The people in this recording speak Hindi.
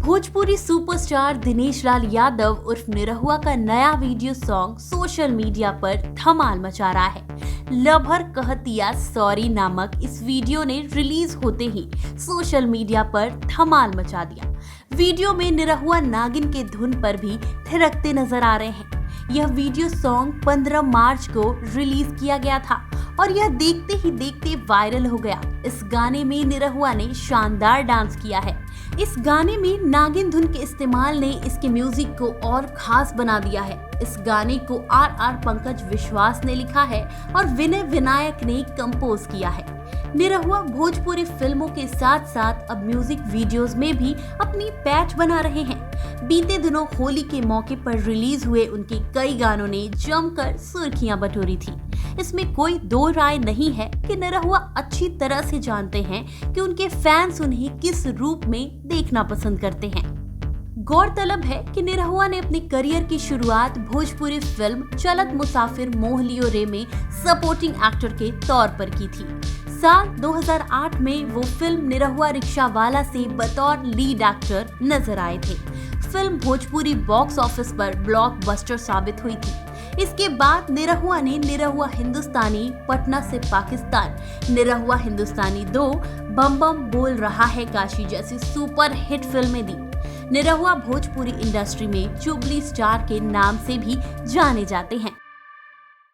भोजपुरी सुपरस्टार दिनेश लाल यादव उर्फ निरहुआ का नया वीडियो सॉन्ग सोशल मीडिया पर धमाल मचा रहा है। लभर कहतिया सॉरी नामक इस वीडियो ने रिलीज होते ही सोशल मीडिया पर धमाल मचा दिया। वीडियो में निरहुआ नागिन के धुन पर भी थिरकते नजर आ रहे हैं। यह वीडियो सॉन्ग 15 मार्च को रिलीज किया गया था और यह देखते ही देखते वायरल हो गया। इस गाने में निरहुआ ने शानदार डांस किया है। इस गाने में नागिन धुन के इस्तेमाल ने इसके म्यूजिक को और खास बना दिया है। इस गाने को आर पंकज विश्वास ने लिखा है और विनय विनायक ने कंपोज किया है। निरहुआ भोजपुरी फिल्मों के साथ साथ अब म्यूजिक वीडियोस में भी अपनी पैठ बना रहे हैं। बीते दिनों होली के मौके पर रिलीज हुए उनके कई गानों ने जमकर सुर्खियां बटोरी थी। इसमें कोई दो राय नहीं है कि निरहुआ अच्छी तरह से जानते हैं कि उनके फैंस उन्हें किस रूप में देखना पसंद करते हैं। गौरतलब है कि निरहुआ ने अपने करियर की शुरुआत भोजपुरी फिल्म चलत मुसाफिर मोह लियो रे में सपोर्टिंग एक्टर के तौर पर की थी। साल 2008 में वो फिल्म निरहुआ रिक्शा वाला से बतौर लीड एक्टर नजर आए थे। फिल्म भोजपुरी बॉक्स ऑफिस पर ब्लॉकबस्टर साबित हुई थी। इसके बाद निरहुआ ने निरहुआ हिंदुस्तानी, पटना से पाकिस्तान, निरहुआ हिंदुस्तानी 2, बम बम बोल रहा है काशी जैसी सुपर हिट फिल्में दी। निरहुआ भोजपुरी इंडस्ट्री में जुबली स्टार के नाम से भी जाने जाते हैं।